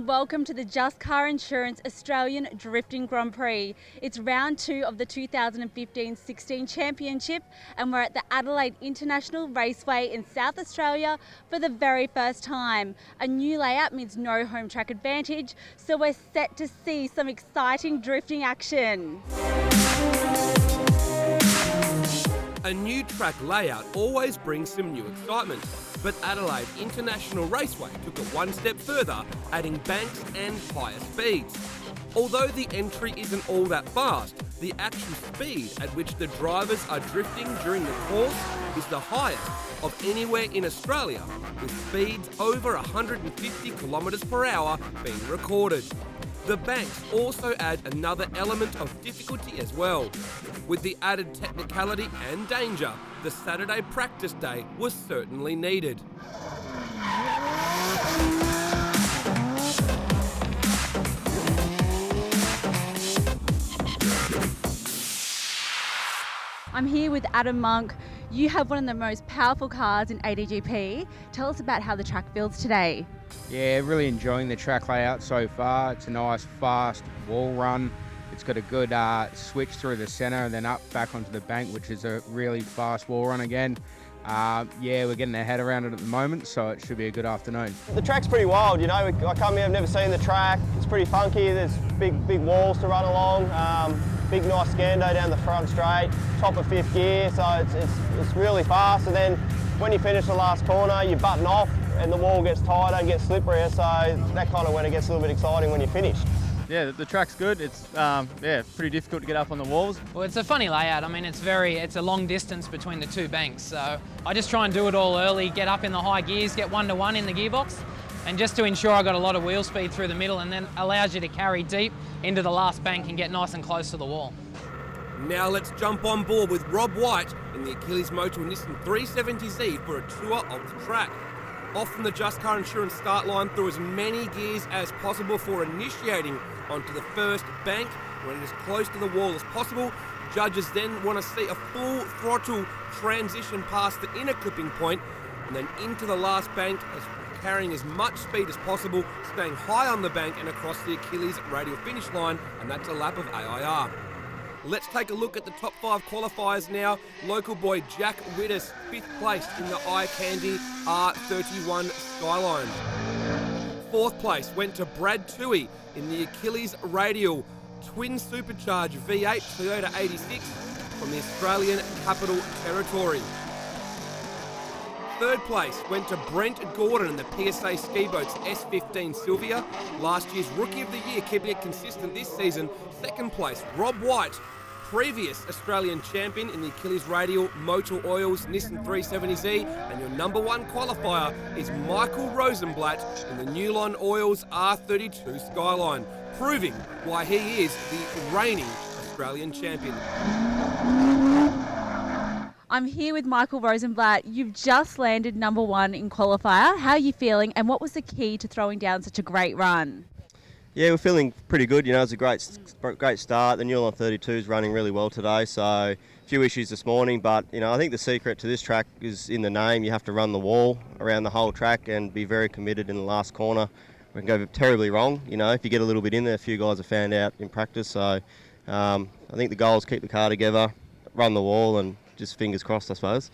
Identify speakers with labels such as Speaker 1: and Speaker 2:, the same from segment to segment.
Speaker 1: welcome to the Just Car Insurance Australian Drifting Grand Prix. It's round 2 of the 2015-16 Championship, and we're at the Adelaide International Raceway in South Australia for the very first time. A new layout means no home track advantage, so we're set to see some exciting drifting action.
Speaker 2: A new track layout always brings some new excitement, but Adelaide International Raceway took it one step further, adding banks and higher speeds. Although the entry isn't all that fast, the actual speed at which the drivers are drifting during the course is the highest of anywhere in Australia, with speeds over 150 kilometres per hour being recorded. The banks also add another element of difficulty as well. With the added technicality and danger, the Saturday practice day was certainly needed.
Speaker 1: I'm here with Adam Monk. You have one of the most powerful cars in ADGP. Tell us about how the track feels today.
Speaker 3: Yeah, really enjoying the track layout so far. It's a nice, fast wall run. It's got a good switch through the centre and then up back onto the bank, which is a really fast wall run again. Yeah, we're getting our head around it at the moment, so it should be a good afternoon.
Speaker 4: The track's pretty wild, you know. I come here, I've never seen the track. It's pretty funky. There's big walls to run along. Big nice scando down the front straight, top of 5th gear, so it's really fast. And then when you finish the last corner, you button off and the wall gets tighter and gets slipperier, so that kind of when it gets a little bit exciting when you finish.
Speaker 5: Yeah, the track's good. It's pretty difficult to get up on the walls.
Speaker 6: Well, it's a funny layout. I mean, it's a long distance between the two banks, so I just try and do it all early, get up in the high gears, get 1-to-1 in the gearbox, and just to ensure I got a lot of wheel speed through the middle, and then allows you to carry deep into the last bank and get nice and close to the wall.
Speaker 2: Now let's jump on board with Rob White in the Achilles Motor Nissan 370Z for a tour of the track. Off from the Just Car Insurance start line through as many gears as possible for initiating onto the first bank when it is close to the wall as possible. Judges then want to see a full throttle transition past the inner clipping point and then into the last bank, carrying as much speed as possible, staying high on the bank and across the Achilles radial finish line, and that's a lap of AIR. Let's take a look at the top 5 qualifiers now. Local boy Jack Widders, 5th place in the Eye Candy R31 Skyline. 4th place went to Rd2 in the Achilles Radial Twin Supercharged V8 Toyota 86 from the Australian Capital Territory. 3rd place went to Brent Gordon in the PSA Ski Boats S15 Sylvia, last year's Rookie of the Year, keeping it consistent this season. 2nd place, Rob White, previous Australian champion in the Achilles Radial Motor Oils Nissan 370Z, and your number 1 qualifier is Michael Rosenblatt in the Newline Oils R32 Skyline, proving why he is the reigning Australian champion.
Speaker 1: I'm here with Michael Rosenblatt. You've just landed number 1 in qualifier. How are you feeling, and what was the key to throwing down such a great run?
Speaker 4: Yeah, we're feeling pretty good. You know, it's a great start. The Newline 32 is running really well today, so a few issues this morning, but you know, I think the secret to this track is in the name. You have to run the wall around the whole track and be very committed in the last corner. We can go terribly wrong. You know, if you get a little bit in there, a few guys have found out in practice. So I think the goal is keep the car together, run the wall, and just fingers crossed, I suppose.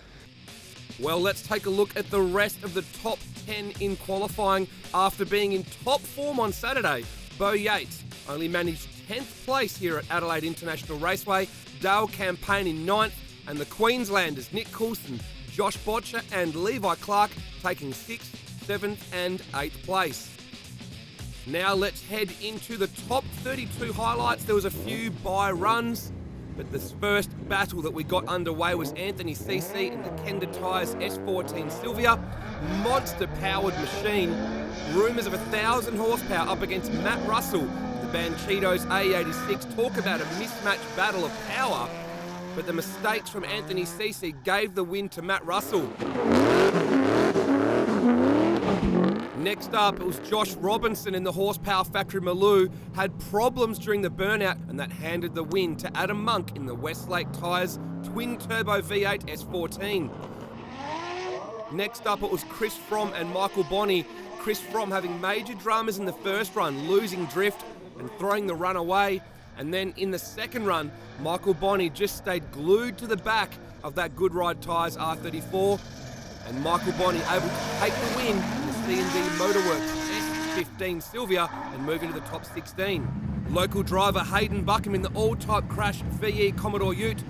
Speaker 2: Well, let's take a look at the rest of the top 10 in qualifying. After being in top form on Saturday, Bo Yates only managed 10th place here at Adelaide International Raceway, Dale Campaign in 9th, and the Queenslanders Nick Coulson, Josh Botcher and Levi Clark taking 6th, 7th and 8th place. Now let's head into the top 32 highlights. There was a few bye runs, but the first battle that we got underway was Anthony CC in the Kenda Tyres S14 Sylvia. Monster-powered machine. Rumours of 1,000 horsepower up against Matt Russell, the Banchitos A86. Talk about a mismatched battle of power. But the mistakes from Anthony CC gave the win to Matt Russell. Next up, it was Josh Robinson in the Horsepower Factory Maloo. Had problems during the burnout, and that handed the win to Adam Monk in the Westlake Tyres Twin Turbo V8 S14. Next up, it was Chris Fromm and Michael Bonney. Chris Fromm having major dramas in the first run, losing drift and throwing the run away. And then in the second run, Michael Bonney just stayed glued to the back of that Good Ride Tyres R34. And Michael Bonney able to take the win in the C&D Motorworks S15 Sylvia and move into the top 16. Local driver Hayden Buckham in the all-type crash VE Commodore Ute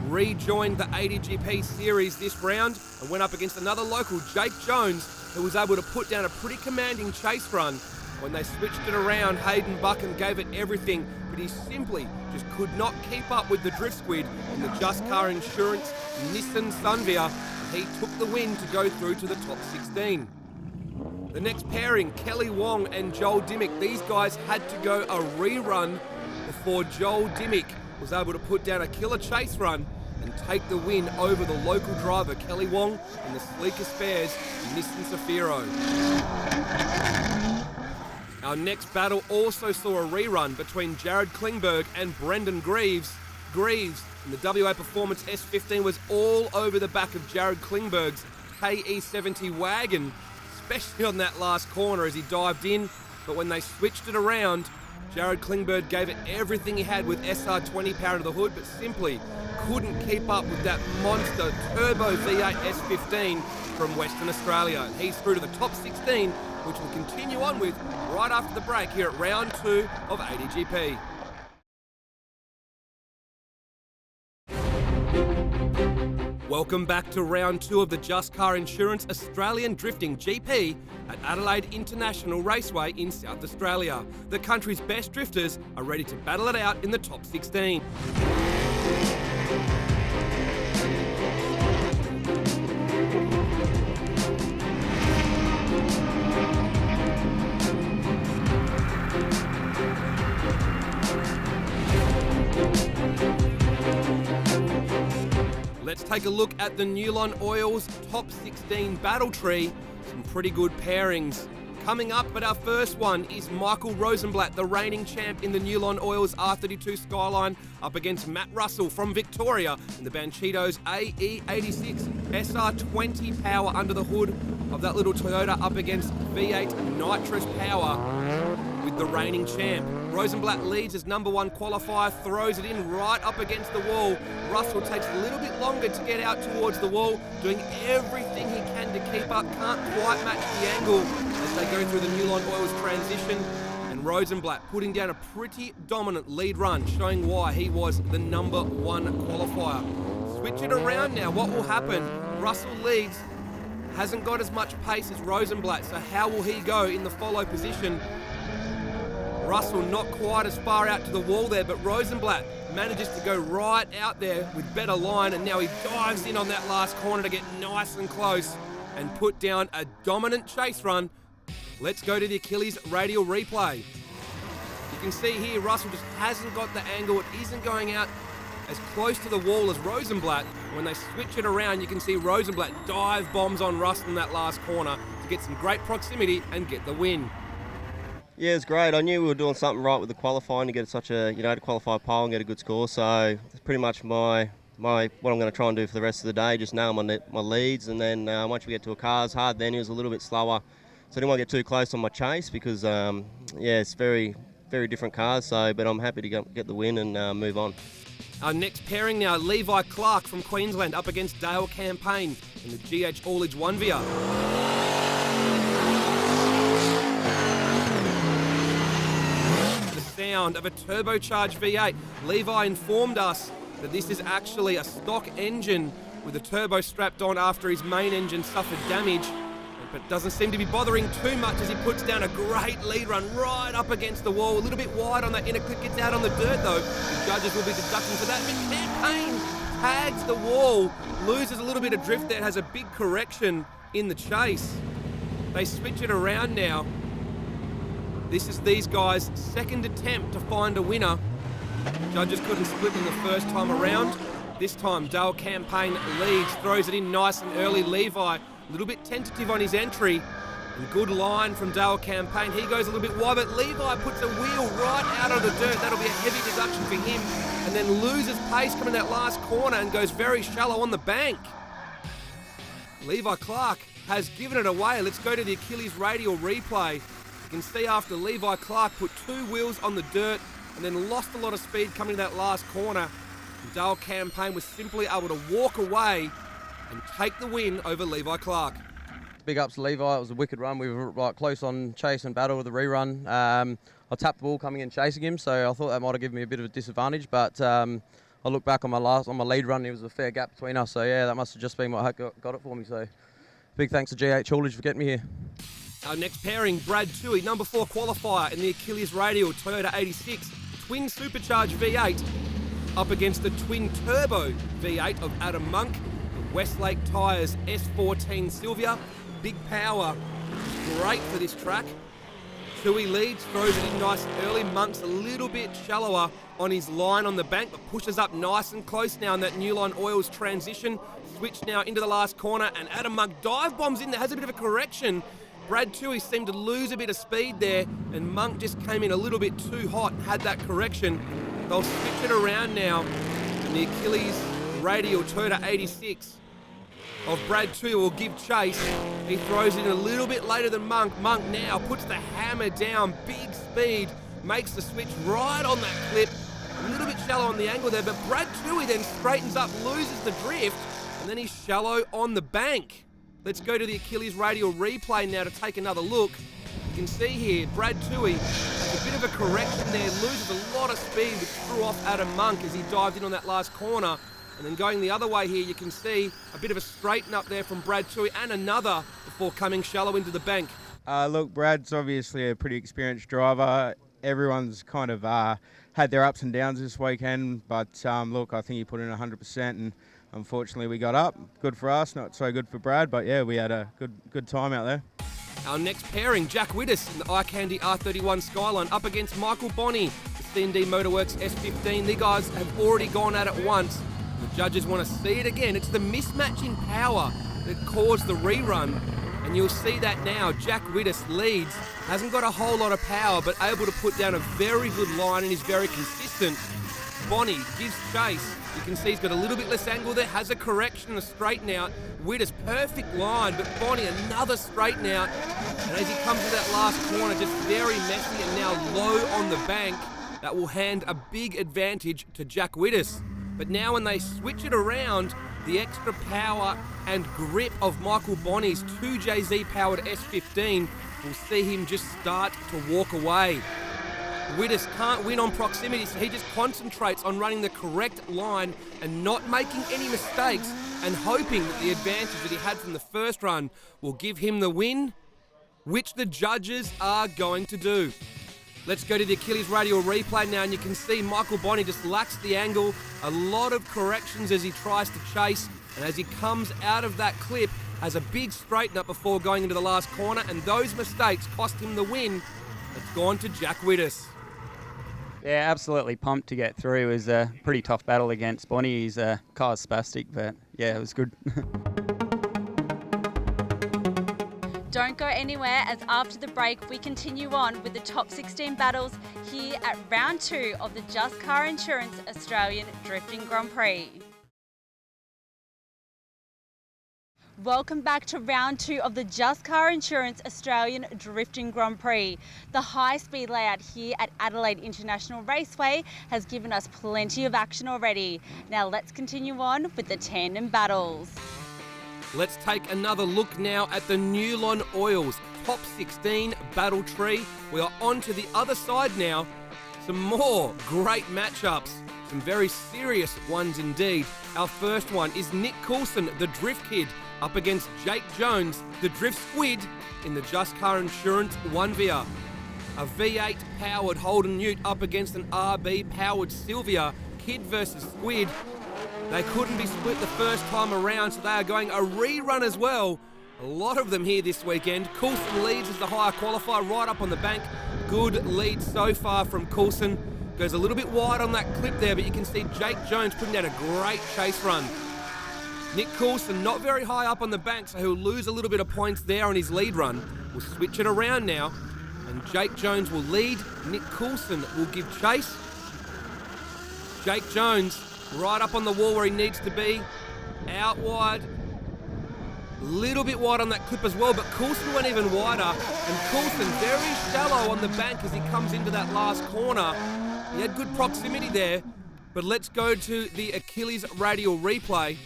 Speaker 2: rejoined the ADGP series this round and went up against another local, Jake Jones, who was able to put down a pretty commanding chase run. When they switched it around, Hayden Buckham gave it everything, but he simply just could not keep up with the drift squid in the Just Car Insurance Nissan Sunvia. He took the win to go through to the top 16. The next pairing, Kelly Wong and Joel Dimmick. These guys had to go a rerun before Joel Dimmick was able to put down a killer chase run and take the win over the local driver, Kelly Wong, in the sleeker spares Nissan Safiro. Our next battle also saw a rerun between Jared Klingberg and Brendan Greaves. Greaves in the WA Performance S15 was all over the back of Jared Klingberg's KE70 wagon, especially on that last corner as he dived in. But when they switched it around, Jared Klingberg gave it everything he had with SR20 power to the hood, but simply couldn't keep up with that monster turbo V8 S15 from Western Australia. And he's through to the top 16, which we'll continue on with right after the break here at round 2 of ADGP. Welcome back to round 2 of the Just Car Insurance Australian Drifting GP at Adelaide International Raceway in South Australia. The country's best drifters are ready to battle it out in the top 16. Let's take a look at the Newlon Oils top 16 battle tree. Some pretty good pairings. Coming up, but our first one is Michael Rosenblatt, the reigning champ in the Newlon Oils R32 Skyline, up against Matt Russell from Victoria in the Banchitos AE86 SR20 power under the hood of that little Toyota, up against V8 nitrous power with the reigning champ. Rosenblatt leads as number 1 qualifier, throws it in right up against the wall. Russell takes a little bit longer to get out towards the wall, doing everything he can to keep up, can't quite match the angle as they go through the Newlon Oils transition. And Rosenblatt putting down a pretty dominant lead run, showing why he was the number 1 qualifier. Switch it around now, what will happen? Russell leads, hasn't got as much pace as Rosenblatt, so how will he go in the follow position? Russell not quite as far out to the wall there, but Rosenblatt manages to go right out there with better line, and now he dives in on that last corner to get nice and close and put down a dominant chase run. Let's go to the Achilles radial replay. You can see here Russell just hasn't got the angle. It isn't going out as close to the wall as Rosenblatt. When they switch it around, you can see Rosenblatt dive bombs on Russell in that last corner to get some great proximity and get the win.
Speaker 4: Yeah, it's great. I knew we were doing something right with the qualifying to get such a, to qualify pole and get a good score. So it's pretty much what I'm going to try and do for the rest of the day, just nail my leads. And then once we get to a car's hard, then he was a little bit slower. So I didn't want to get too close on my chase because, it's very, very different cars. So, but I'm happy to get the win and move on.
Speaker 2: Our next pairing now, Levi Clark from Queensland up against Dale Campaign in the GH All-Age 1VR. Sound of a turbocharged V8. Levi informed us that this is actually a stock engine with a turbo strapped on after his main engine suffered damage, but doesn't seem to be bothering too much as he puts down a great lead run right up against the wall, a little bit wide on that inner clip, gets out on the dirt though. The judges will be deducting for that, but Campaign tags the wall, loses a little bit of drift there, has a big correction in the chase. They switch it around now. This is these guys' second attempt to find a winner. Judges couldn't split them the first time around. This time Dale Campaign leads, throws it in nice and early. Levi, a little bit tentative on his entry. And good line from Dale Campaign. He goes a little bit wide, but Levi puts a wheel right out of the dirt. That'll be a heavy deduction for him. And then loses pace coming that last corner and goes very shallow on the bank. Levi Clark has given it away. Let's go to the Achilles radial replay. You can see after Levi Clark put 2 wheels on the dirt and then lost a lot of speed coming to that last corner, Dale Campaign was simply able to walk away and take the win over Levi Clark.
Speaker 7: Big ups to Levi. It was a wicked run. We were like close on chase and battle with the rerun. I tapped the ball coming in chasing him, so I thought that might have given me a bit of a disadvantage. But I look back on my lead run. There was a fair gap between us. So yeah, that must have just been what got it for me. So big thanks to GH Haulage for getting me here.
Speaker 2: Our next pairing, Rd2, number 4 qualifier in the Achilles radial Toyota 86 twin supercharged V8 up against the twin turbo V8 of Adam Monk, the Westlake Tyres S14 Sylvia. Big power, great for this track. Tui leads, throws it in nice early. Monk's a little bit shallower on his line on the bank, but pushes up nice and close now in that New Line Oils transition. Switch now into the last corner, and Adam Monk dive bombs in there, has a bit of a correction. Brad Tui seemed to lose a bit of speed there, and Monk just came in a little bit too hot and had that correction. They'll switch it around now, and the Achilles radial Toyota 86 of Brad Tui will give chase. He throws it in a little bit later than Monk. Monk now puts the hammer down, big speed, makes the switch right on that clip. A little bit shallow on the angle there, but Brad Tui then straightens up, loses the drift, and then he's shallow on the bank. Let's go to the Achilles radial replay now to take another look. You can see here, Brad Tui has a bit of a correction there, loses a lot of speed, which threw off Adam Monk as he dived in on that last corner. And then going the other way here, you can see a bit of a straighten up there from Brad Tui and another before coming shallow into the bank.
Speaker 3: Look, Brad's obviously a pretty experienced driver. Everyone's kind of had their ups and downs this weekend, but look, I think he put in 100%, and unfortunately we got up. Good for us, not so good for Brad, but yeah, we had a good time out there.
Speaker 2: Our next pairing, Jack Widdis in the iCandy R31 Skyline up against Michael Bonney, the C&D Motorworks S15. The guys have already gone at it once. The judges want to see it again. It's the mismatch in power that caused the rerun, and you'll see that now. Jack Widdis leads, hasn't got a whole lot of power, but able to put down a very good line and is very consistent. Bonney gives chase. You can see he's got a little bit less angle there, has a correction, a straighten out. Widdis, perfect line, but Bonney, another straighten out. And as he comes to that last corner, just very messy and now low on the bank, that will hand a big advantage to Jack Widdis. But now when they switch it around, the extra power and grip of Michael Bonney's 2JZ powered S15 will see him just start to walk away. Widdis can't win on proximity, so he just concentrates on running the correct line and not making any mistakes and hoping that the advantage that he had from the first run will give him the win, which the judges are going to do. Let's go to the Achilles radial replay now, and you can see Michael Bonney just lacks the angle, a lot of corrections as he tries to chase, and as he comes out of that clip, has a big straighten up before going into the last corner, and those mistakes cost him the win. It's gone to Jack Widdis.
Speaker 8: Yeah, absolutely pumped to get through. It was a pretty tough battle against Bonney. His car's spastic, but yeah, it was good.
Speaker 1: Don't go anywhere, as after the break we continue on with the top 16 battles here at round 2 of the Just Car Insurance Australian Drifting Grand Prix. Welcome back to round 2 of the Just Car Insurance Australian Drifting Grand Prix. The high-speed layout here at Adelaide International Raceway has given us plenty of action already. Now let's continue on with the tandem battles.
Speaker 2: Let's take another look now at the New Line Oils top 16 battle tree. We are on to the other side now. Some more great matchups, some very serious ones indeed. Our first one is Nick Coulson, the Drift Kid, up against Jake Jones, the Drift Squid, in the Just Car Insurance 1VR. A V8 powered Holden Ute up against an RB powered Sylvia. Kid versus Squid. They couldn't be split the first time around, so they are going a rerun as well. A lot of them here this weekend. Coulson leads as the higher qualifier right up on the bank. Good lead so far from Coulson. Goes a little bit wide on that clip there, but you can see Jake Jones putting down a great chase run. Nick Coulson not very high up on the bank, so he'll lose a little bit of points there on his lead run. We'll switch it around now, and Jake Jones will lead. Nick Coulson will give chase. Jake Jones right up on the wall where he needs to be. Out wide. A little bit wide on that clip as well, but Coulson went even wider, and Coulson very shallow on the bank as he comes into that last corner. He had good proximity there, but let's go to the Achilles radial replay.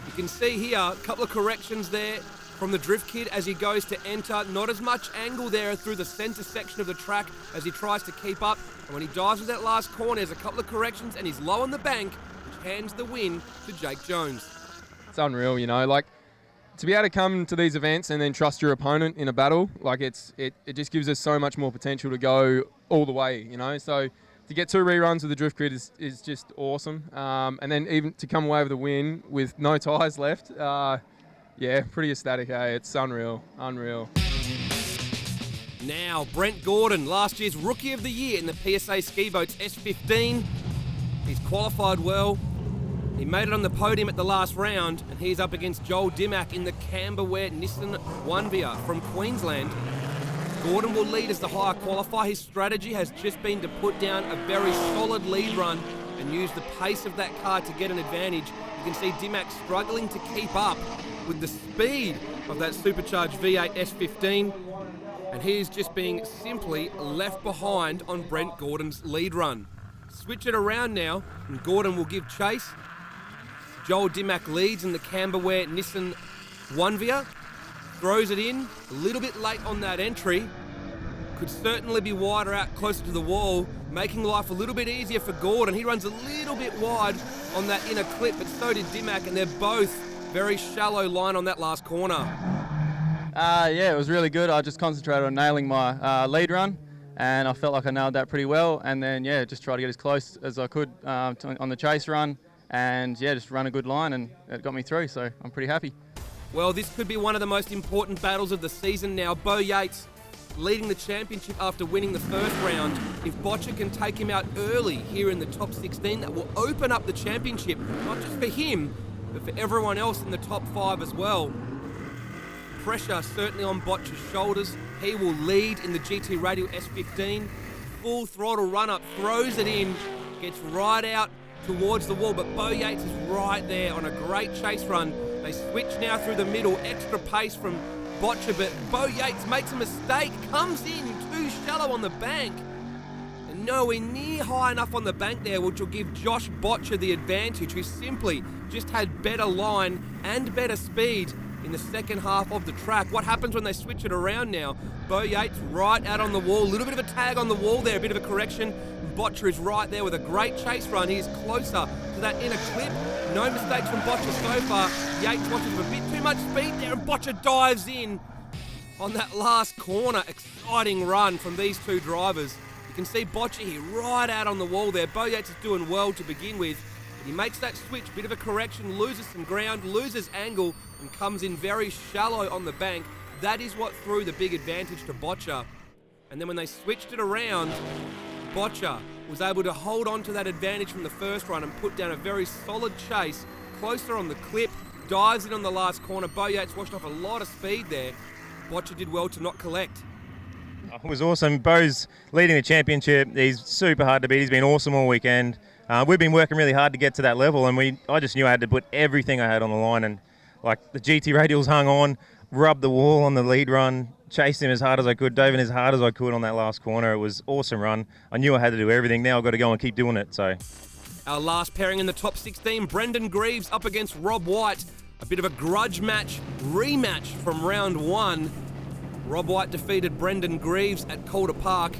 Speaker 2: You can see here a couple of corrections there from the drift kid as he goes to enter. Not as much angle there through the centre section of the track as he tries to keep up. And when he dives with that last corner, there's a couple of corrections and he's low on the bank, which hands the win to Jake Jones.
Speaker 9: It's unreal, you know, like to be able to come to these events and then trust your opponent in a battle, like it just gives us so much more potential to go all the way, you know. So to get 2 reruns with the drift grid is just awesome. And then even to come away with a win with no tyres left, yeah, pretty ecstatic, eh? It's unreal, unreal.
Speaker 2: Now, Brent Gordon, last year's Rookie of the Year in the PSA Ski Boats S15. He's qualified well. He made it on the podium at the last round, and he's up against Joel Dimmack in the Camberware Nissan Onevia from Queensland. Gordon will lead as the higher qualifier. His strategy has just been to put down a very solid lead run and use the pace of that car to get an advantage. You can see Dimmack struggling to keep up with the speed of that supercharged V8 S15, and he is just being simply left behind on Brent Gordon's lead run. Switch it around now, and Gordon will give chase. Joel Dimmack leads in the Camberware Nissan Onevia, throws it in, a little bit late on that entry. Could certainly be wider out closer to the wall, making life a little bit easier for Gordon. He runs a little bit wide on that inner clip, but so did Dimmack, and they're both very shallow line on that last corner.
Speaker 5: Yeah, it was really good. I just concentrated on nailing my lead run, and I felt like I nailed that pretty well. And then, yeah, just try to get as close as I could on the chase run, and yeah, just run a good line, and it got me through, so I'm pretty happy.
Speaker 2: Well, this could be one of the most important battles of the season now. Bo Yates leading the championship after winning the first round. If Botcher can take him out early here in the top 16, that will open up the championship, not just for him, but for everyone else in the top 5 as well. Pressure certainly on Botcher's shoulders. He will lead in the GT Radial S15. Full throttle run up, throws it in, gets right out towards the wall, but Bo Yates is right there on a great chase run. They switch now through the middle, extra pace from Botcher, but Bo Yates makes a mistake, comes in too shallow on the bank. And nowhere near high enough on the bank there, which will give Josh Botcher the advantage, who simply just had better line and better speed in the second half of the track. What happens when they switch it around now? Bo Yates right out on the wall, a little bit of a tag on the wall there, a bit of a correction. Botcher is right there with a great chase run. He's closer to that inner clip. No mistakes from Botcher so far. Yates watches with a bit too much speed there, and Botcher dives in on that last corner. Exciting run from these two drivers. You can see Botcher here right out on the wall there. Bo Yates is doing well to begin with. He makes that switch, bit of a correction, loses some ground, loses angle, and comes in very shallow on the bank. That is what threw the big advantage to Botcher. And then when they switched it around, Botcher was able to hold on to that advantage from the first run and put down a very solid chase, closer on the clip, dives in on the last corner. Bo Yates washed off a lot of speed there. Botcher did well to not collect.
Speaker 10: It was awesome. Bo's leading the championship. He's super hard to beat. He's been awesome all weekend. We've been working really hard to get to that level, and I just knew I had to put everything I had on the line, and like the GT radials hung on, rubbed the wall on the lead run, chased him as hard as I could, dove in as hard as I could on that last corner. It was awesome run. I knew I had to do everything. Now I've got to go and keep doing it. So,
Speaker 2: our last pairing in the top 16, Brendan Greaves up against Rob White. A bit of a grudge match, rematch from round 1. Rob White defeated Brendan Greaves at Calder Park.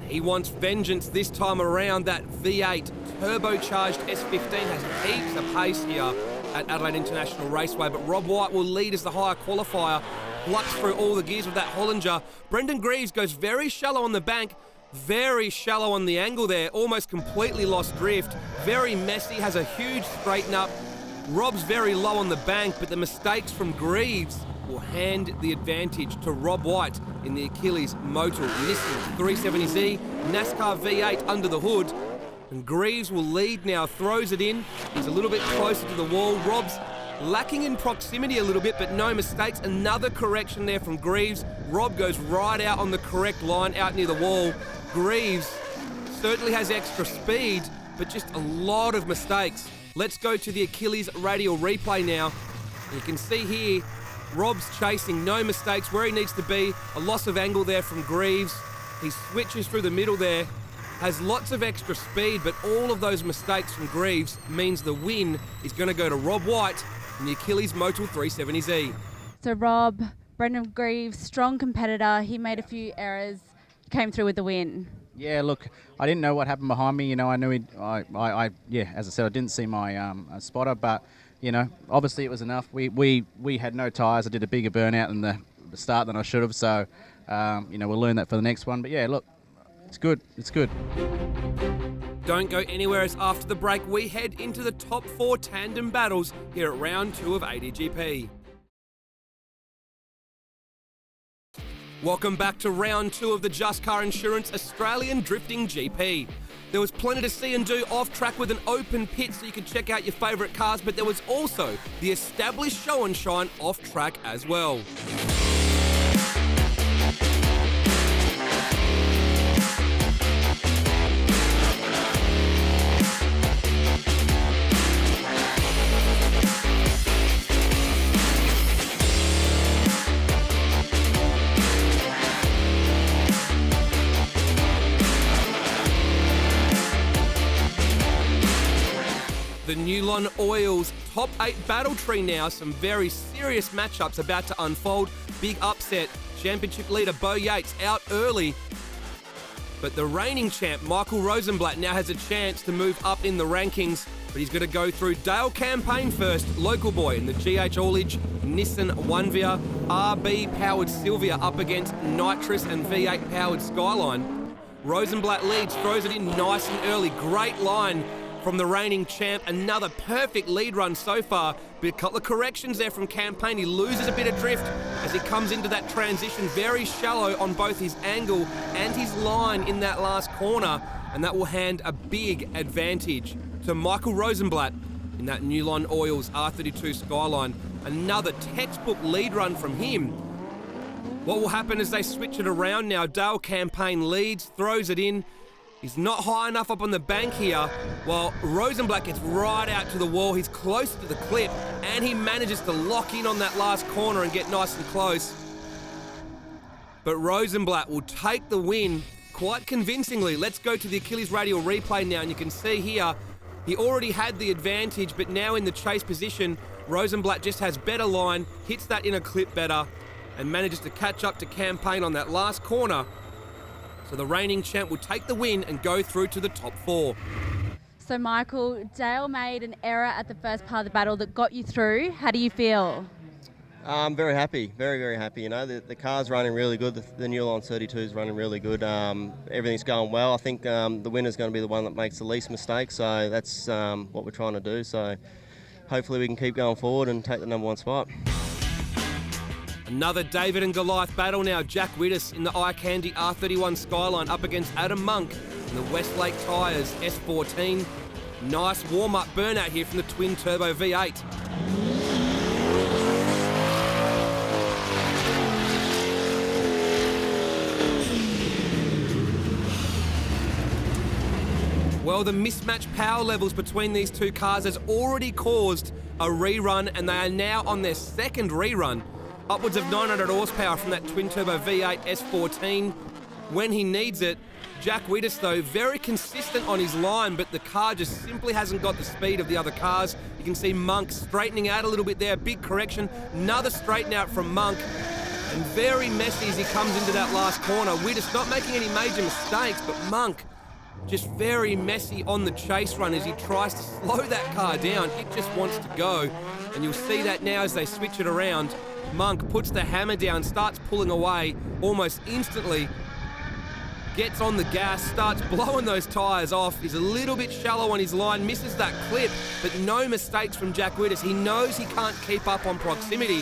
Speaker 2: He wants vengeance this time around. That V8 turbocharged S15 has heaps of pace here at Adelaide International Raceway, but Rob White will lead as the higher qualifier, gluts through all the gears with that Hollinger. Brendan Greaves goes very shallow on the bank, very shallow on the angle there, almost completely lost drift, very messy, has a huge straighten up. Rob's very low on the bank, but the mistakes from Greaves will hand the advantage to Rob White in the Achilles Motor Nissan 370Z NASCAR V8 under the hood. And Greaves will lead now, throws it in. He's a little bit closer to the wall. Rob's lacking in proximity a little bit, but no mistakes. Another correction there from Greaves. Rob goes right out on the correct line, out near the wall. Greaves certainly has extra speed, but just a lot of mistakes. Let's go to the Achilles radial replay now. You can see here, Rob's chasing, no mistakes where he needs to be. A loss of angle there from Greaves. He switches through the middle there. Has lots of extra speed, but all of those mistakes from Greaves means the win is going to go to Rob White in the Achilles Motul 370Z.
Speaker 1: So Rob, Brendan Greaves, strong competitor. He made a few errors, came through with the win.
Speaker 11: Yeah, look, I didn't know what happened behind me. You know, I knew as I said, I didn't see my spotter, but you know, obviously it was enough. We had no tyres. I did a bigger burnout in the start than I should have. So, you know, we'll learn that for the next one. But yeah, look, it's good. It's good.
Speaker 2: Don't go anywhere, as after the break we head into the top 4 tandem battles here at round 2 of ADGP. Welcome back to round 2 of the Just Car Insurance Australian Drifting GP. There was plenty to see and do off track with an open pit so you could check out your favourite cars, but there was also the established show and shine off track as well. The Newlon Oils top 8 battle tree now. Some very serious matchups about to unfold. Big upset. Championship leader Bo Yates out early. But the reigning champ Michael Rosenblatt now has a chance to move up in the rankings. But he's going to go through Dale Campaign first, local boy in the GH Allage Nissan 1Via RB powered Sylvia up against Nitrous and V8 powered Skyline. Rosenblatt leads, throws it in nice and early. Great line from the reigning champ. Another perfect lead run so far, but a couple of corrections there from Campaign. He loses a bit of drift as he comes into that transition, very shallow on both his angle and his line in that last corner, and that will hand a big advantage to Michael Rosenblatt in that Newlon Oils R32 Skyline. Another textbook lead run from him. What will happen as they switch it around now? Dale Campaign leads, throws it in. He's not high enough up on the bank here, while Rosenblatt gets right out to the wall. He's close to the clip, and he manages to lock in on that last corner and get nice and close. But Rosenblatt will take the win quite convincingly. Let's go to the Achilles radial replay now, and you can see here, he already had the advantage, but now in the chase position, Rosenblatt just has better line, hits that inner clip better, and manages to catch up to Campaign on that last corner. So the reigning champ will take the win and go through to the top 4.
Speaker 1: So Michael, Dale made an error at the first part of the battle that got you through. How do you feel?
Speaker 4: I'm very happy, very, very happy. You know, the car's running really good. The Newlon 32 is running really good. Everything's going well. I think the winner's going to be the one that makes the least mistakes. So that's what we're trying to do. So hopefully we can keep going forward and take the number 1 spot.
Speaker 2: Another David and Goliath battle now. Jack Widdis in the Eye Candy R31 Skyline up against Adam Monk in the Westlake Tyres S14. Nice warm-up burnout here from the twin-turbo V8. Well, the mismatched power levels between these two cars has already caused a rerun, and they are now on their second rerun. Upwards of 900 horsepower from that twin-turbo V8 S14 when he needs it. Jack Widdis, though, very consistent on his line, but the car just simply hasn't got the speed of the other cars. You can see Monk straightening out a little bit there. Big correction. Another straighten out from Monk. And very messy as he comes into that last corner. Widdis not making any major mistakes, but Monk just very messy on the chase run as he tries to slow that car down. It just wants to go. And you'll see that now as they switch it around. Monk puts the hammer down, starts pulling away almost instantly, gets on the gas, starts blowing those tyres off. He's a little bit shallow on his line, misses that clip, but no mistakes from Jack Widdis. He knows he can't keep up on proximity,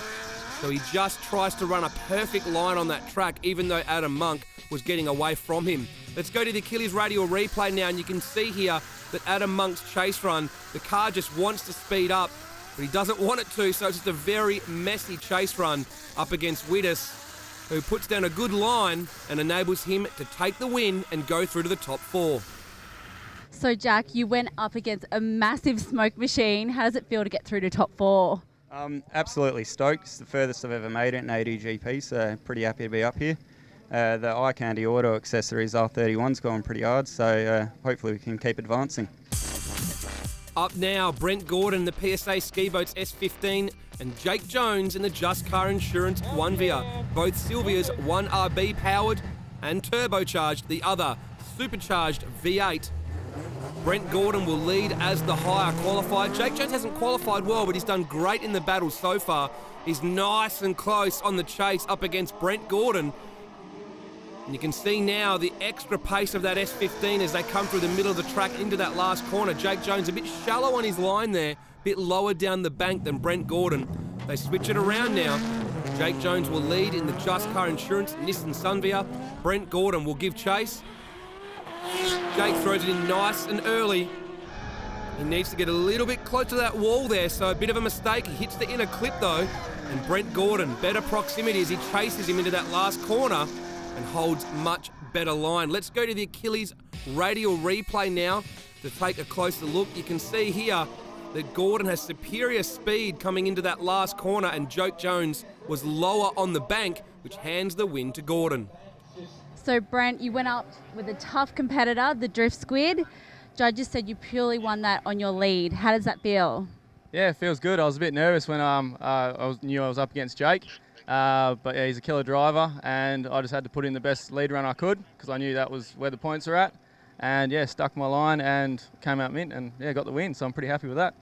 Speaker 2: so he just tries to run a perfect line on that track, even though Adam Monk was getting away from him. Let's go to the Achilles radial replay now, and you can see here that Adam Monk's chase run, the car just wants to speed up, but he doesn't want it to, so it's just a very messy chase run up against Widdis, who puts down a good line and enables him to take the win and go through to the top 4.
Speaker 1: So Jack, you went up against a massive smoke machine. How does it feel to get through to top 4?
Speaker 8: Absolutely stoked. It's the furthest I've ever made it in ADGP, so pretty happy to be up here. The eye candy auto accessories R31's going pretty hard, so hopefully we can keep advancing.
Speaker 2: Up now, Brent Gordon in the PSA Ski Boats S15 and Jake Jones in the Just Car Insurance 1VIA. Both Sylvia's 1RB powered and turbocharged, the other supercharged V8. Brent Gordon will lead as the higher qualifier. Jake Jones hasn't qualified well, but he's done great in the battle so far. He's nice and close on the chase up against Brent Gordon. And you can see now the extra pace of that S15 as they come through the middle of the track into that last corner. Jake Jones a bit shallow on his line there, a bit lower down the bank than Brent Gordon. They switch it around now. Jake Jones will lead in the Just Car Insurance Nissan Sunvia. Brent Gordon will give chase. Jake throws it in nice and early. He needs to get a little bit close to that wall there, so a bit of a mistake. He hits the inner clip though, and Brent Gordon, better proximity as he chases him into that last corner and holds much better line. Let's go to the Achilles radial replay now to take a closer look. You can see here that Gordon has superior speed coming into that last corner, and Jake Jones was lower on the bank, which hands the win to Gordon.
Speaker 1: So Brent, you went up with a tough competitor, the Drift Squid. Judges said you purely won that on your lead. How does that feel?
Speaker 5: Yeah, it feels good. I was a bit nervous when knew I was up against Jake, but yeah, he's a killer driver, and I just had to put in the best lead run I could because I knew that was where the points are at. And yeah, stuck my line and came out mint and yeah, got the win, so I'm pretty happy with that.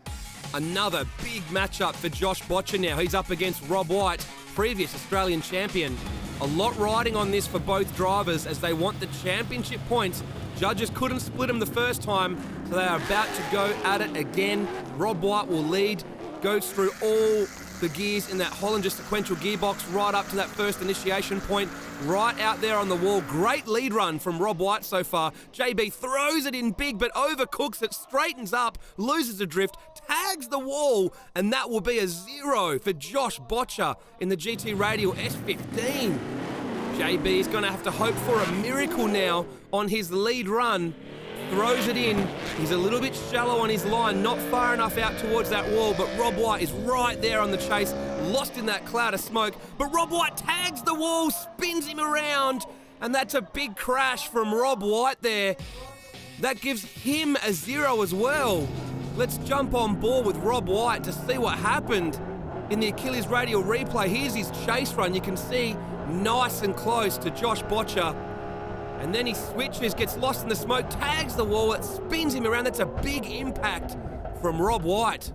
Speaker 2: Another big matchup for Josh Botcher now. He's up against Rob White, previous Australian champion. A lot riding on this for both drivers as they want the championship points. Judges couldn't split them the first time, so they are about to go at it again. Rob White will lead, goes through all the gears in that Hollinger sequential gearbox right up to that first initiation point, right out there on the wall. Great lead run from Rob White so far. JB throws it in big but overcooks it, straightens up, loses a drift, tags the wall, and that will be a 0 for Josh Botcher in the GT Radial S15. JB is going to have to hope for a miracle now on his lead run. Throws it in. He's a little bit shallow on his line, not far enough out towards that wall, but Rob White is right there on the chase, lost in that cloud of smoke. But Rob White tags the wall, spins him around, and that's a big crash from Rob White there. That gives him a 0 as well. Let's jump on board with Rob White to see what happened in the Achilles radial replay. Here's his chase run. You can see nice and close to Josh Botcher. And then he switches, gets lost in the smoke, tags the wall, it spins him around. That's a big impact from Rob White.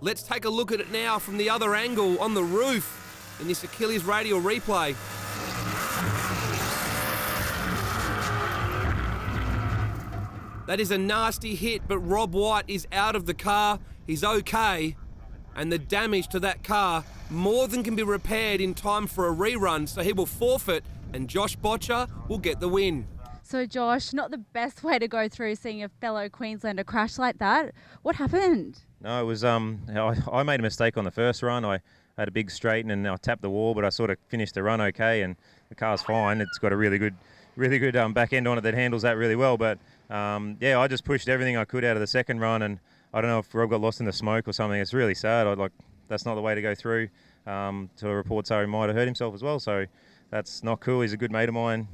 Speaker 2: Let's take a look at it now from the other angle on the roof in this Achilles radial replay. That is a nasty hit, but Rob White is out of the car. He's okay. And the damage to that car more than can be repaired in time for a rerun, so he will forfeit and Josh Botcher will get the win.
Speaker 1: So Josh, not the best way to go through seeing a fellow Queenslander crash like that. What happened?
Speaker 10: No, it was I made a mistake on the first run. I had a big straighten and I tapped the wall, but I sort of finished the run okay, and the car's fine. It's got a really good back end on it that handles that really well. But yeah, I just pushed everything I could out of the second run, and I don't know if Rob got lost in the smoke or something. It's really sad. That's not the way to go through. To a report, so he might have hurt himself as well. So that's not cool. He's a good mate of mine.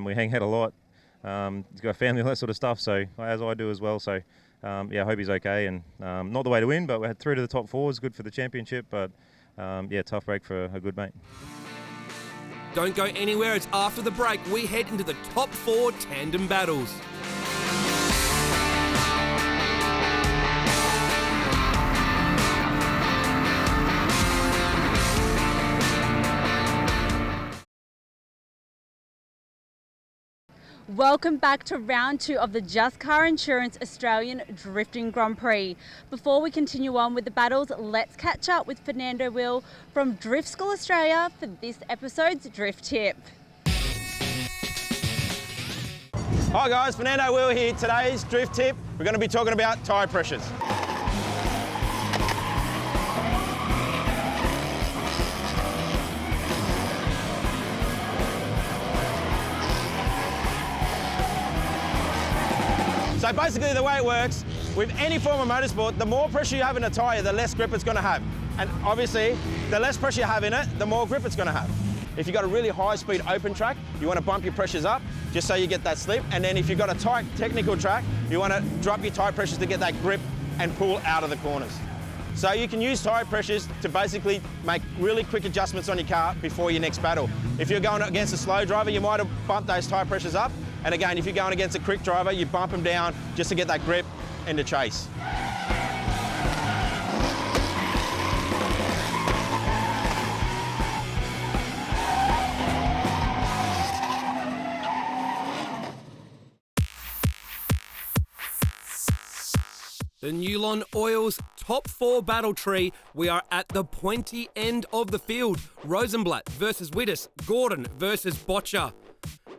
Speaker 10: We hang out a lot. He's got a family, all that sort of stuff. So as I do as well. So yeah, I hope he's okay. And not the way to win, but we had through to the top 4. Is good for the championship. But yeah, tough break for a good mate.
Speaker 2: Don't go anywhere. It's after the break. We head into the top 4 tandem battles.
Speaker 1: Welcome back to round 2 of the Just Car Insurance Australian Drifting Grand Prix. Before we continue on with the battles, let's catch up with Fernando Will from Drift School Australia for this episode's Drift Tip.
Speaker 12: Hi guys, Fernando Will here. Today's Drift Tip, we're going to be talking about tyre pressures. So basically the way it works, with any form of motorsport, the more pressure you have in a tyre, the less grip it's going to have. And obviously, the less pressure you have in it, the more grip it's going to have. If you've got a really high-speed open track, you want to bump your pressures up just so you get that slip. And then if you've got a tight technical track, you want to drop your tyre pressures to get that grip and pull out of the corners. So you can use tyre pressures to basically make really quick adjustments on your car before your next battle. If you're going against a slow driver, you might have bumped those tyre pressures up. And again, if you're going against a quick driver, you bump them down just to get that grip and to chase.
Speaker 2: The Newlon Oils top 4 battle tree. We are at the pointy end of the field. Rosenblatt versus Wittes. Gordon versus Botcher.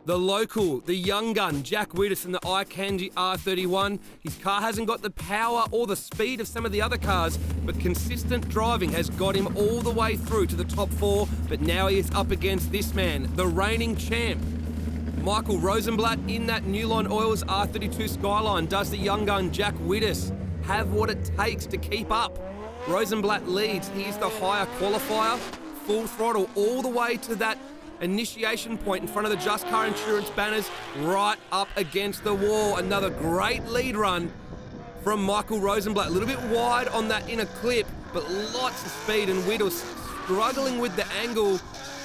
Speaker 2: The local, the young gun, Jack Wittes in the Eye Candy R31. His car hasn't got the power or the speed of some of the other cars, but consistent driving has got him all the way through to the top 4. But now he is up against this man, the reigning champ. Michael Rosenblatt in that Newlon Oils R32 Skyline. Does the young gun, Jack Wittes, have what it takes to keep up? Rosenblatt leads. He is the higher qualifier. Full throttle all the way to that initiation point in front of the Just Car Insurance banners, right up against the wall. Another great lead run from Michael Rosenblatt. A little bit wide on that inner clip, but lots of speed, and Wittes struggling with the angle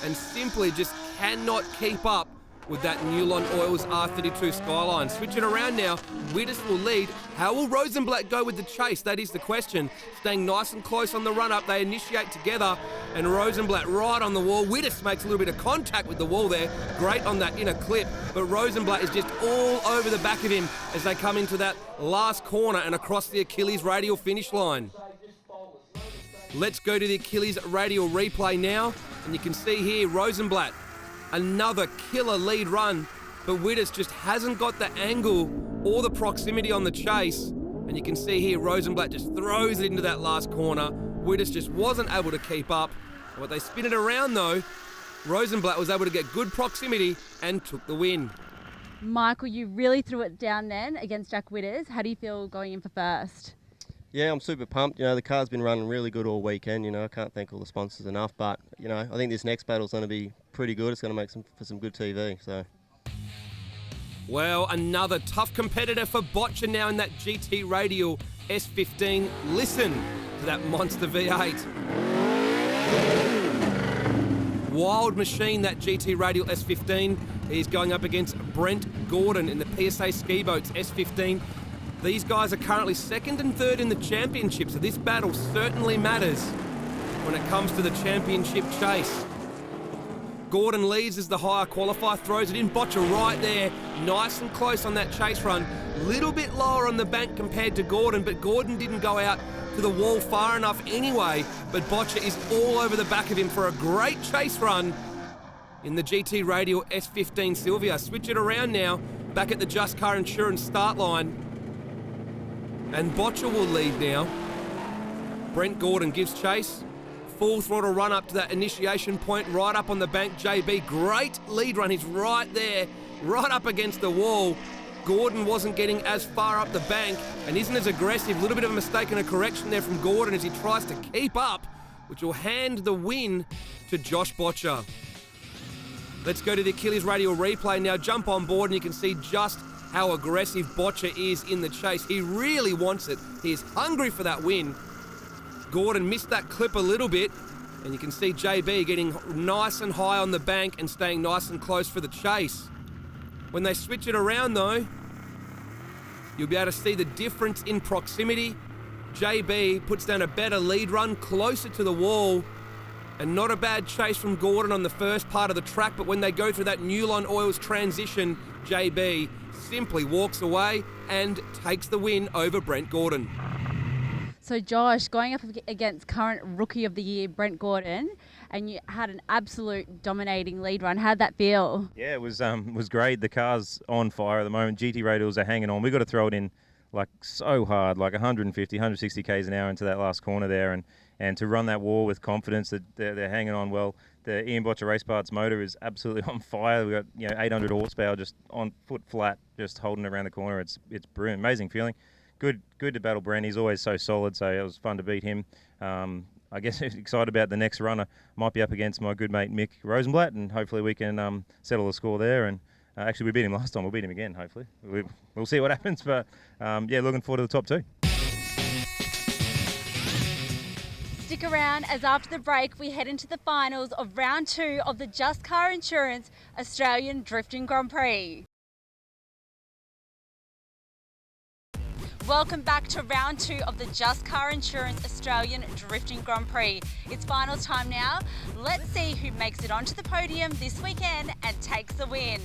Speaker 2: and simply just cannot keep up with that Newlon Oils R32 Skyline. Switch it around now. Wittes will lead. How will Rosenblatt go with the chase? That is the question. Staying nice and close on the run-up. They initiate together, and Rosenblatt right on the wall. Wittes makes a little bit of contact with the wall there. Great on that inner clip, but Rosenblatt is just all over the back of him as they come into that last corner and across the Achilles radial finish line. Let's go to the Achilles radial replay now, and you can see here Rosenblatt, another killer lead run, but Wittes just hasn't got the angle or the proximity on the chase. And you can see here Rosenblatt just throws it into that last corner. Wittes just wasn't able to keep up. But they spin it around though, Rosenblatt was able to get good proximity and took the win.
Speaker 1: Michael, you really threw it down then against Jack Wittes. How do you feel going in for first?
Speaker 4: Yeah, I'm super pumped. The car's been running really good all weekend. I can't thank all the sponsors enough. But, I think this next battle's going to be pretty good. It's going to make for some good TV. So.
Speaker 2: Well, another tough competitor for Botcher now in that GT Radial S15. Listen to that monster V8. Wild machine, that GT Radial S15. He's going up against Brent Gordon in the PSA Ski Boats S15. These guys are currently 2nd and 3rd in the championship, so this battle certainly matters when it comes to the championship chase. Gordon leads as the higher qualifier, throws it in. Botcher right there, nice and close on that chase run. Little bit lower on the bank compared to Gordon, but Gordon didn't go out to the wall far enough anyway. But Botcher is all over the back of him for a great chase run in the GT Radial S15 Sylvia. Switch it around now, back at the Just Car Insurance start line. And Botcher will lead now. Brent Gordon gives chase. Full throttle run up to that initiation point, right up on the bank. JB, great lead run. He's right there, right up against the wall. Gordon wasn't getting as far up the bank and isn't as aggressive. A little bit of a mistake and a correction there from Gordon as he tries to keep up, which will hand the win to Josh Botcher. Let's go to the Achilles Radial replay now. Jump on board and you can see just how aggressive Botcher is in the chase. He really wants it. He is hungry for that win. Gordon missed that clip a little bit, and you can see JB getting nice and high on the bank and staying nice and close for the chase. When they switch it around though, you'll be able to see the difference in proximity. JB puts down a better lead run, closer to the wall, and not a bad chase from Gordon on the first part of the track, but when they go through that Newlon Oils transition, JB simply walks away and takes the win over Brent Gordon.
Speaker 1: So Josh, going up against current Rookie of the Year, Brent Gordon, and you had an absolute dominating lead run. How'd that feel?
Speaker 10: Yeah, it was great. The car's on fire at the moment. GT Radials are hanging on. We've got to throw it in like so hard, like 150, 160 k's an hour into that last corner there, and to run that wall with confidence that they're hanging on well. The Ian Botcher Race Parts motor is absolutely on fire. We've got 800 horsepower just on foot flat, just holding it around the corner. It's brilliant, amazing feeling. good to battle Brent. He's always so solid, so it was fun to beat him. I guess excited about the next runner. Might be up against my good mate Mick Rosenblatt, and hopefully we can settle the score there. And actually, we beat him last time. We'll beat him again, hopefully. We'll see what happens, but yeah, looking forward to the top 2.
Speaker 1: Stick around as after the break we head into the finals of round 2 of the Just Car Insurance Australian Drifting Grand Prix. Welcome back to round 2 of the Just Car Insurance Australian Drifting Grand Prix. It's finals time now. Let's see who makes it onto the podium this weekend and takes the win.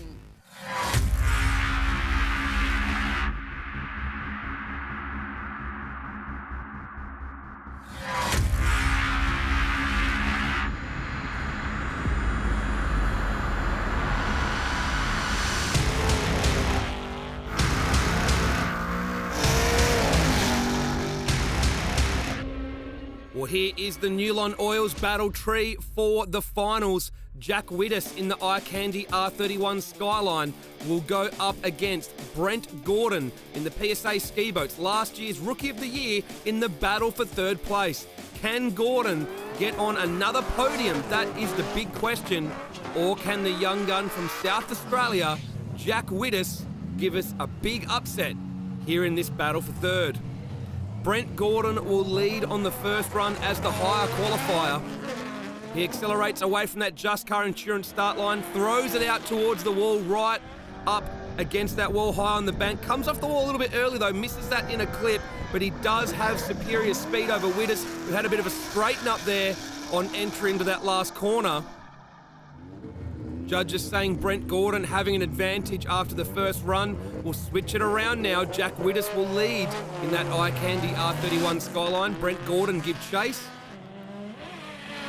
Speaker 2: Well, here is the Newlon Oils battle tree for the finals. Jack Widdis in the Eye Candy R31 Skyline will go up against Brent Gordon in the PSA Ski Boats, last year's Rookie of the Year in the battle for 3rd place. Can Gordon get on another podium? That is the big question. Or can the young gun from South Australia, Jack Widdis, give us a big upset here in this battle for 3rd? Brent Gordon will lead on the first run as the higher qualifier. He accelerates away from that Just Car Insurance start line, throws it out towards the wall, right up against that wall high on the bank. Comes off the wall a little bit early though, misses that in a clip, but he does have superior speed over Widdis, who had a bit of a straighten up there on entry into that last corner. Judges saying Brent Gordon having an advantage after the first run. We'll switch it around now. Jack Widdis will lead in that Eye Candy R31 Skyline. Brent Gordon give chase.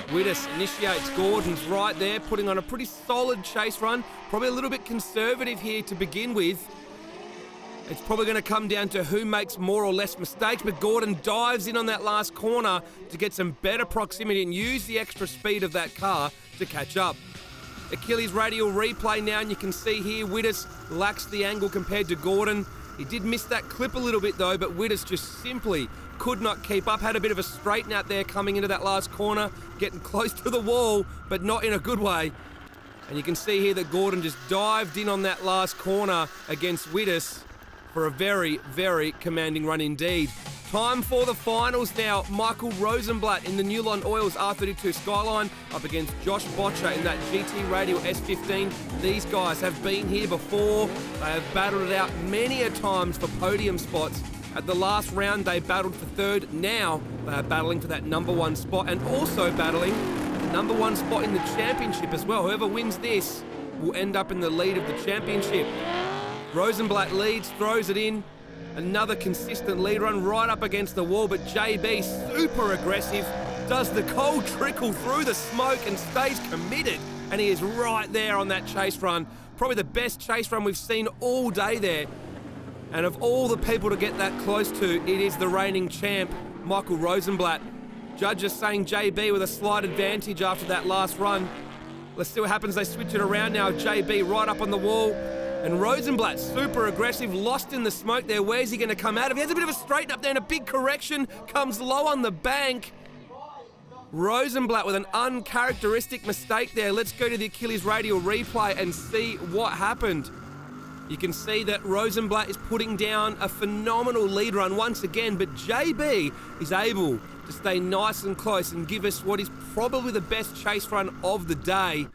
Speaker 2: Widdis initiates. Gordon's right there, putting on a pretty solid chase run. Probably a little bit conservative here to begin with. It's probably going to come down to who makes more or less mistakes, but Gordon dives in on that last corner to get some better proximity and use the extra speed of that car to catch up. Achilles radial replay now, and you can see here Widdis lacks the angle compared to Gordon. He did miss that clip a little bit though, but Widdis just simply could not keep up. Had a bit of a straighten out there coming into that last corner, getting close to the wall, but not in a good way. And you can see here that Gordon just dived in on that last corner against Widdis for a very, very commanding run indeed. Time for the finals now. Michael Rosenblatt in the Newlon Oils R32 Skyline up against Josh Botcher in that GT Radial S15. These guys have been here before. They have battled it out many a times for podium spots. At the last round, they battled for 3rd. Now they are battling for that number 1 spot and also battling the number 1 spot in the championship as well. Whoever wins this will end up in the lead of the championship. Rosenblatt leads, throws it in. Another consistent lead run right up against the wall, but JB, super aggressive, does the cold trickle through the smoke and stays committed. And he is right there on that chase run. Probably the best chase run we've seen all day there. And of all the people to get that close to, it is the reigning champ, Michael Rosenblatt. Judges saying JB with a slight advantage after that last run. Let's see what happens. They switch it around now. JB right up on the wall. And Rosenblatt, super aggressive, lost in the smoke there. Where's he going to come out of? He has a bit of a straighten up there and a big correction. Comes low on the bank. Rosenblatt with an uncharacteristic mistake there. Let's go to the Achilles radial replay and see what happened. You can see that Rosenblatt is putting down a phenomenal lead run once again, but JB is able to stay nice and close and give us what is probably the best chase run of the day.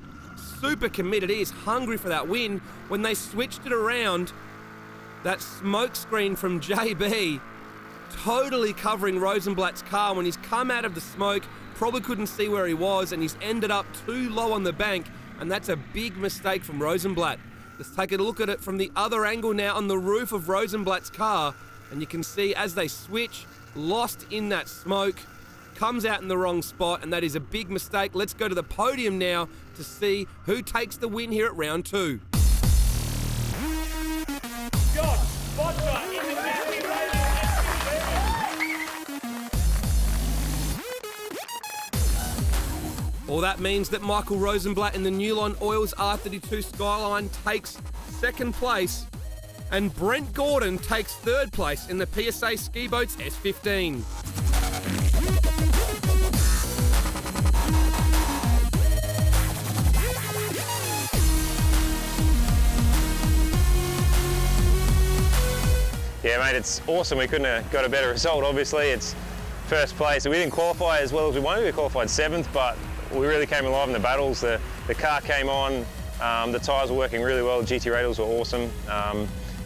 Speaker 2: Super committed. He is hungry for that win. When they switched it around, that smoke screen from JB totally covering Rosenblatt's car. When he's come out of the smoke, probably couldn't see where he was, and he's ended up too low on the bank, and that's a big mistake from Rosenblatt. Let's take a look at it from the other angle now on the roof of Rosenblatt's car, and you can see as they switch, lost in that smoke, comes out in the wrong spot, and that is a big mistake. Let's go to the podium now to see who takes the win here at round 2. Well, that means that Michael Rosenblatt in the Newlon Oils R32 Skyline takes 2nd place And Brent Gordon takes third place in the PSA Ski Boats S15.
Speaker 12: Yeah, mate, it's awesome. We couldn't have got a better result, obviously. It's first place. We didn't qualify as well as we wanted. We qualified 7th, but we really came alive in the battles. The car came on, the tyres were working really well, GT radials were awesome.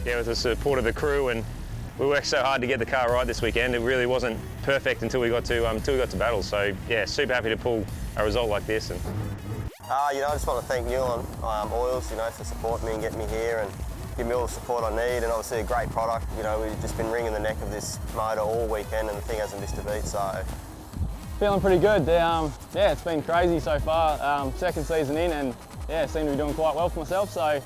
Speaker 12: Yeah, with the support of the crew, and we worked so hard to get the car right this weekend. It really wasn't perfect until we got to battles. So yeah, super happy to pull a result like this. And
Speaker 4: I just want to thank Newland Oils, for supporting me and getting me here and give me all the support I need, and obviously a great product. We've just been wringing the neck of this motor all weekend, and the thing hasn't missed a beat. So
Speaker 13: feeling pretty good. Yeah, it's been crazy so far. Second season in, and yeah, seem to be doing quite well for myself. So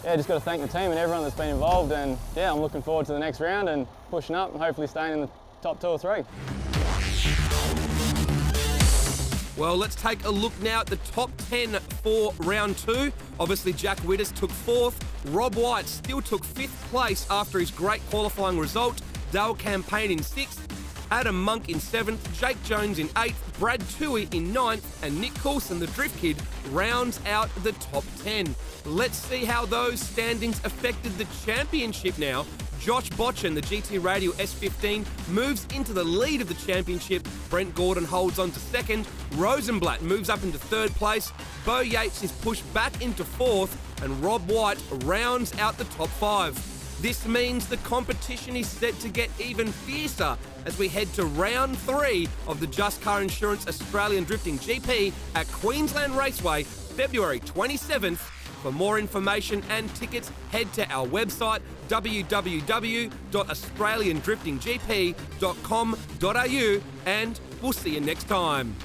Speaker 13: yeah, just got to thank the team and everyone that's been involved, and yeah, I'm looking forward to the next round and pushing up and hopefully staying in the top 2 or 3.
Speaker 2: Well, let's take a look now at the top 10 for round 2. Obviously, Jack Widders took 4th. Rob White still took 5th place after his great qualifying result. Dale Campaign in 6th. Adam Monk in 7th. Jake Jones in 8th. Brad Toohey in 9th. And Nick Coulson, the Drift Kid, rounds out the top 10. Let's see how those standings affected the championship now. Josh Botchin, the GT Radio S15, moves into the lead of the championship. Brent Gordon holds on to 2nd. Rosenblatt moves up into 3rd place. Bo Yates is pushed back into 4th. And Rob White rounds out the top 5. This means the competition is set to get even fiercer as we head to round 3 of the Just Car Insurance Australian Drifting GP at Queensland Raceway, February 27th. For more information and tickets, head to our website www.australiandriftinggp.com.au, and we'll see you next time.